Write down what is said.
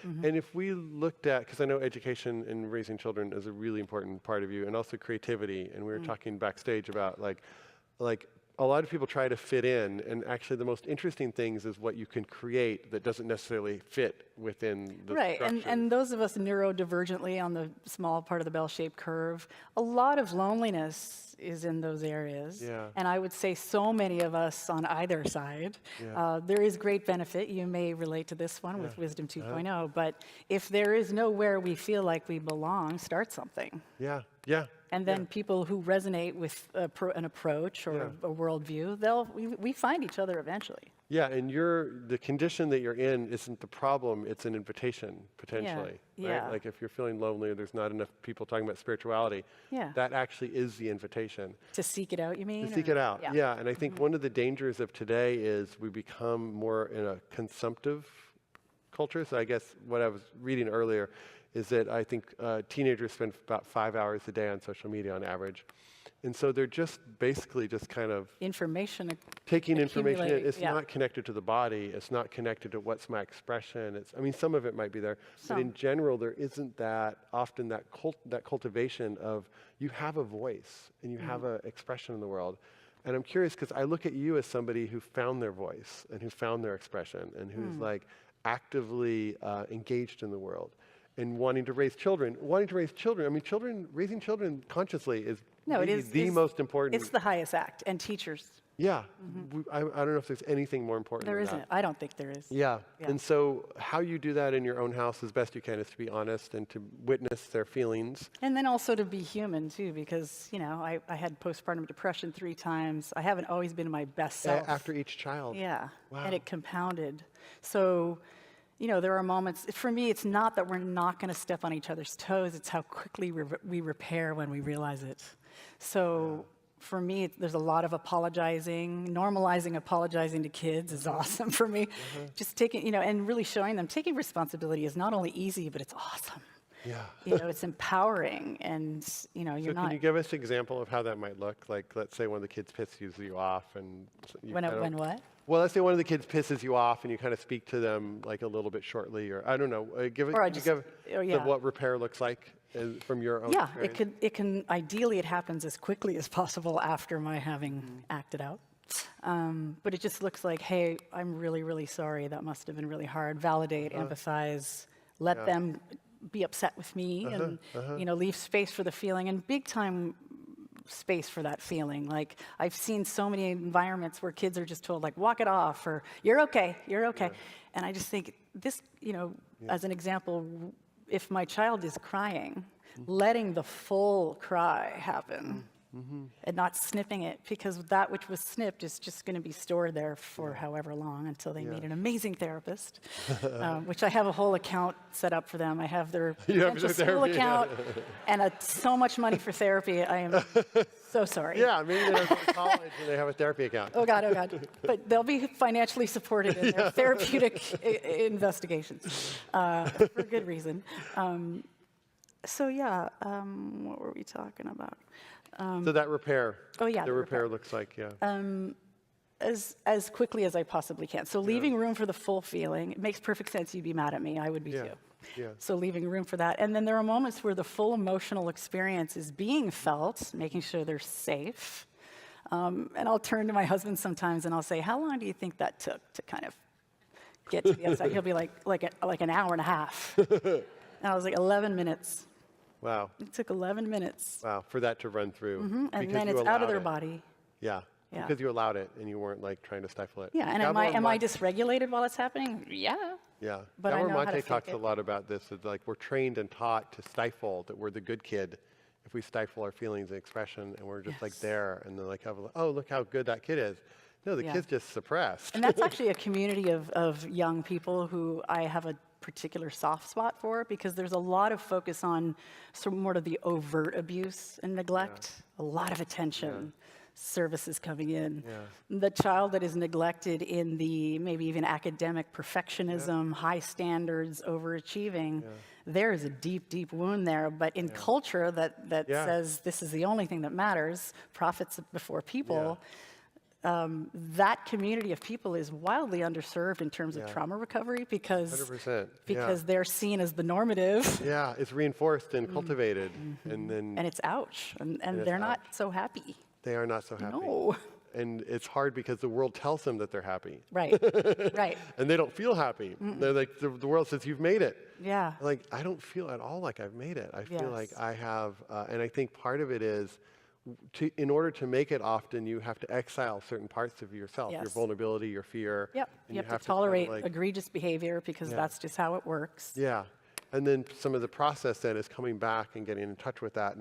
And if we looked at, because I know education and raising children is a really important part of you, and also creativity, and we were talking backstage about like a lot of people try to fit in, and actually the most interesting things is what you can create that doesn't necessarily fit within the structure. And those of us neurodivergently on the small part of the bell-shaped curve, a lot of loneliness is in those areas. Yeah. And I would say so many of us on either side. There is great benefit. You may relate to this one with Wisdom 2.0, but if there is nowhere we feel like we belong, start something. Yeah. And then people who resonate with an approach or a worldview, we find each other eventually. Yeah, and the condition that you're in isn't the problem, it's an invitation, potentially. Right? Like if you're feeling lonely or there's not enough people talking about spirituality, that actually is the invitation. To seek it out, you mean? To seek it out, yeah. And I think one of the dangers of today is we become more in a consumptive culture. So I guess what I was reading earlier is that I think teenagers spend about 5 hours a day on social media on average. And so they're just basically just kind of taking information in. It's not connected to the body. It's not connected to what's my expression. I mean, some of it might be there. But in general, there isn't that cultivation of you have a voice and you have an expression in the world. And I'm curious because I look at you as somebody who found their voice and who found their expression and who's like actively engaged in the world. And wanting to raise children. I mean, raising children consciously is the most important. It's the highest act, and teachers. Yeah, I don't know if there's anything more important There than isn't. that. I don't think there is. Yeah, and so how you do that in your own house as best you can is to be honest and to witness their feelings. And then also to be human, too, because, I had postpartum depression 3 times. I haven't always been my best self. After each child. Yeah, wow. And it compounded. So... there are moments, for me, it's not that we're not going to step on each other's toes, it's how quickly we repair when we realize it. So for me, there's a lot of apologizing. Normalizing apologizing to kids is awesome for me. Just taking, and really showing them, taking responsibility is not only easy, but it's awesome. Yeah. It's empowering, and, you're not... So can you give us an example of how that might look? Like, let's say one of the kids pisses you off and... When what? Well, let's say one of the kids pisses you off and you kind of speak to them like a little bit shortly, or I don't know, what repair looks like from your own experience. It can, ideally it happens as quickly as possible after my having acted out. But it just looks like, hey, I'm really, really sorry. That must have been really hard. Validate, empathize, let them be upset with me and, leave space for the feeling, and big time space for that feeling. Like, I've seen so many environments where kids are just told, like, walk it off, or you're okay. And I just think this, as an example, if my child is crying, letting the full cry happen and not snipping it, because that which was snipped is just going to be stored there for however long until they meet an amazing therapist, which I have a whole account set up for them. I have their school account and so much money for therapy. I am so sorry. Yeah, maybe they go to college and they have a therapy account. Oh God. But they'll be financially supported in their therapeutic investigations for good reason. What were we talking about? So that repair. Oh yeah. The repair looks like, as quickly as I possibly can. So leaving room for the full feeling. It makes perfect sense you'd be mad at me. I would be too. Yeah. So leaving room for that. And then there are moments where the full emotional experience is being felt, making sure they're safe. And I'll turn to my husband sometimes and I'll say, how long do you think that took to kind of get to the other side? He'll be like an hour and a half. And I was like, 11 minutes. Wow. It took 11 minutes. Wow, for that to run through. And then it's out of their body. Yeah. Because you allowed it and you weren't like trying to stifle it. Yeah, and am I dysregulated while it's happening? Yeah. Yeah. But I know how to fake talks it. a lot about this. It's like we're trained and taught to stifle, that we're the good kid if we stifle our feelings and expression, and we're just like there, and they're like, oh, look how good that kid is. No, the kid's just suppressed. And that's actually a community of young people who I have a particular soft spot for, because there's a lot of focus on sort of more of the overt abuse and neglect, a lot of attention, services coming in. The child that is neglected in the maybe even academic perfectionism, high standards, overachieving, there is a deep, deep wound there. But in culture that says this is the only thing that matters, profits before people, that community of people is wildly underserved in terms of trauma recovery because 100%. they're seen as the normative. Yeah, it's reinforced and cultivated, and then And it's ouch, and it's they're not ouch. so happy. They are not so happy. No. And it's hard because the world tells them that they're happy. Right, right. And they don't feel happy. They're like, the world says, you've made it. Yeah. Like, I don't feel at all like I've made it. I feel like Yes. I have, and I think part of it is, in order to make it often, you have to exile certain parts of yourself, your Yes. vulnerability, your fear. Yep. and You have to kind of tolerate like- egregious behavior because that's just how it works. Yeah. And then some of the process then is coming back and getting in touch with that.